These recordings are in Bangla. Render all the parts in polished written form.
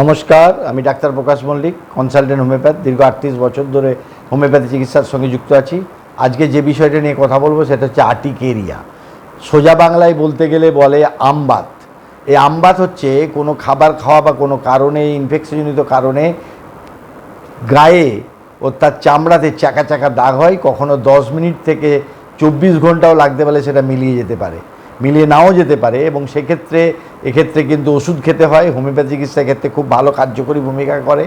নমস্কার, আমি ডাক্তার প্রকাশ মল্লিক, কনসালটেন্ট হোমিওপ্যাথ। দীর্ঘ 38 বছর ধরে হোমিওপ্যাথি চিকিৎসার সঙ্গে যুক্ত আছি। আজকে যে বিষয়টা নিয়ে কথা বলবো সেটা হচ্ছে আর্টিকেরিয়া। সোজা বাংলায় বলতে গেলে বলে আমবাত। এই আমবাত হচ্ছে কোনো খাবার খাওয়া বা কোনো কারণে, ইনফেকশনজনিত কারণে গায়ে অর্থাৎ চামড়াতে চাকা চাকা দাগ হয়। কখনো 10 মিনিট থেকে 24 ঘন্টাও লাগতে পারে, সেটা মিলিয়ে যেতে পারে, মিলিয়ে নাও যেতে পারে। এবং এক্ষেত্রে কিন্তু ওষুধ খেতে হয়। হোমিওপ্যাথি চিকিৎসার ক্ষেত্রে খুব ভালো কার্যকরী ভূমিকা করে।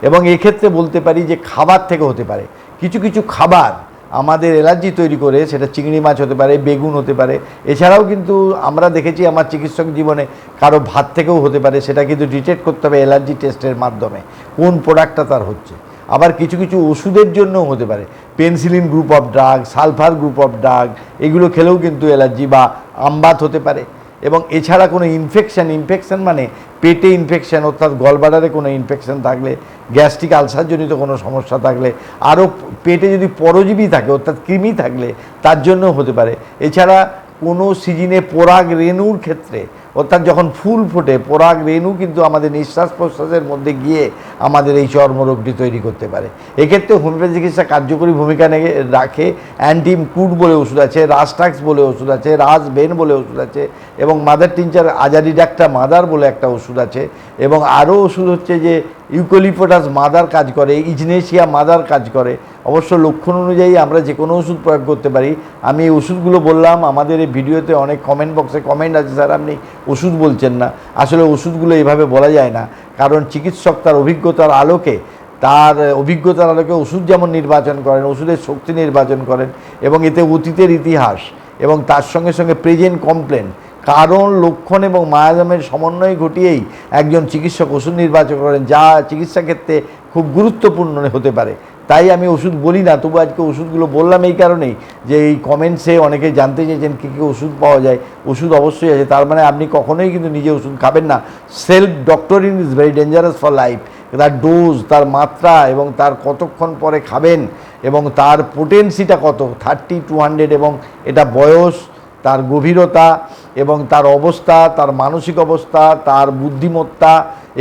এবং এক্ষেত্রে বলতে পারি যে খাবার থেকে হতে পারে। কিছু কিছু খাবার আমাদের অ্যালার্জি তৈরি করে, সেটা চিংড়ি মাছ হতে পারে, বেগুন হতে পারে। এছাড়াও কিন্তু আমরা দেখেছি আমার চিকিৎসক জীবনে কারো ভাত থেকেও হতে পারে। সেটা কিন্তু ডিটেক্ট করতে হবে অ্যালার্জি টেস্টের মাধ্যমে, কোন প্রোডাক্টটা তার হচ্ছে। আবার কিছু কিছু ওষুধের জন্যও হতে পারে, penicillin group of drug, sulphur group of drug, এগুলো খেলেও কিন্তু অ্যালার্জি বা আমবাত হতে পারে। এবং এছাড়া কোনো ইনফেকশন মানে পেটে ইনফেকশন, অর্থাৎ গলব্লাডারে কোনো ইনফেকশন থাকলে, গ্যাস্ট্রিক আলসারজনিত কোনো সমস্যা থাকলে, আরও পেটে যদি পরজীবী থাকে অর্থাৎ কৃমি থাকলে তার জন্যও হতে পারে। এছাড়া কোনো সিজনে পরাগ রেণুর ক্ষেত্রে, অর্থাৎ যখন ফুল ফোটে পরাগ রেণু কিন্তু আমাদের নিঃশ্বাস প্রশ্বাসের মধ্যে গিয়ে আমাদের এই চর্মরোগটি তৈরি করতে পারে। এক্ষেত্রে হোমিওপ্যাথি চিকিৎসা কার্যকরী ভূমিকা রাখে। অ্যান্টিমকুট বলে ওষুধ আছে, রাস্টাক্স বলে ওষুধ আছে, রাসবেন বলে ওষুধ আছে, এবং মাদার টিনচার আজাডিডাক্টা মাদার বলে একটা ওষুধ আছে। এবং আরও ওষুধ হচ্ছে যে ইউক্যালিপটাস মাদার কাজ করে, ইজনেশিয়া মাদার কাজ করে। অবশ্য লক্ষণ অনুযায়ী আমরা যে কোনো ওষুধ প্রয়োগ করতে পারি। আমি এই ওষুধগুলো বললাম, আমাদের এই ভিডিওতে অনেক কমেন্ট বক্সে কমেন্ট আছে, স্যার আপনি ওষুধ বলছেন না। আসলে ওষুধগুলো এভাবে বলা যায় না, কারণ চিকিৎসক তার অভিজ্ঞতার আলোকে ওষুধ যেমন নির্বাচন করেন, ওষুধের শক্তি নির্বাচন করেন, এবং এতে অতীতের ইতিহাস এবং তার সঙ্গে সঙ্গে প্রেজেন্ট কমপ্লেন, কারণ লক্ষণ এবং মায়াজামের সমন্বয় ঘটিয়েই একজন চিকিৎসক ওষুধ নির্বাচন করেন, যা চিকিৎসা ক্ষেত্রে খুব গুরুত্বপূর্ণ হতে পারে। তাই আমি ওষুধ বলি না, তবু আজকে ওষুধগুলো বললাম এই কারণেই যে এই কমেন্টসে অনেকে জানতে চেয়েছেন কী কী ওষুধ পাওয়া যায়। ওষুধ অবশ্যই আছে, তার মানে আপনি কখনোই কিন্তু নিজে ওষুধ খাবেন না। Self doctoring is very dangerous for life. তার ডোজ, তার মাত্রা এবং তার কতক্ষণ পরে খাবেন এবং তার পোটেন্সিটা কত, 30-200, এবং এটা বয়স, তার গভীরতা এবং তার অবস্থা, তার মানসিক অবস্থা, তার বুদ্ধিমত্তা,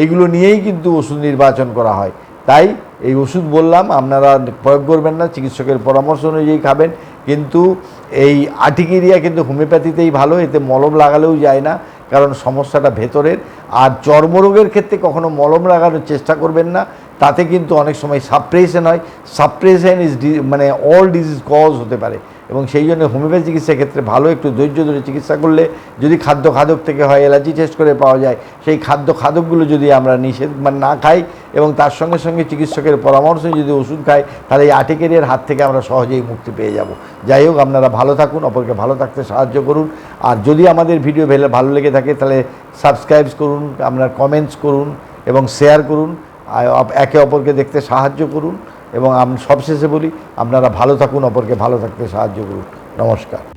এগুলো নিয়েই কিন্তু ওষুধ নির্বাচন করা হয়। তাই এই ওষুধ বললাম, আপনারা প্রয়োগ করবেন না, চিকিৎসকের পরামর্শ অনুযায়ী খাবেন। কিন্তু এই আর্টিকেরিয়া কিন্তু হোমিওপ্যাথিতেই ভালো, এতে মলম লাগালেও যায় না, কারণ সমস্যাটা ভেতরের। আর চর্মরোগের ক্ষেত্রে কখনো মলম লাগানোর চেষ্টা করবেন না, তাতে কিন্তু অনেক সময় সাপ্রেশন হয়। সাপ্রেশন ইজ মানে অল ডিজিজ কজ হতে পারে। এবং সেই জন্য হোমিওপ্যাথি চিকিৎসার ক্ষেত্রে ভালো একটু ধৈর্য ধরে চিকিৎসা করলে, যদি খাদ্য থেকে হয়, অ্যালার্জি টেস্ট করে পাওয়া যায়, সেই খাদ্যগুলো যদি আমরা না খাই এবং তার সঙ্গে সঙ্গে চিকিৎসকের পরামর্শে যদি ওষুধ খাই, তাহলে এই আর্টিকেরিয়ার হাত থেকে আমরা সহজেই মুক্তি পেয়ে যাব। যাই হোক, আপনারা ভালো থাকুন, অপরকে ভালো থাকতে সাহায্য করুন। আর যদি আমাদের ভিডিও ভালো লেগে থাকে তাহলে সাবস্ক্রাইব করুন, আপনার কমেন্টস করুন এবং শেয়ার করুন, একে অপরকে দেখতে সাহায্য করুন। এবং সবশেষে বলি, আপনারা ভালো থাকুন, অপরকে ভালো থাকতে সাহায্য করুন। নমস্কার।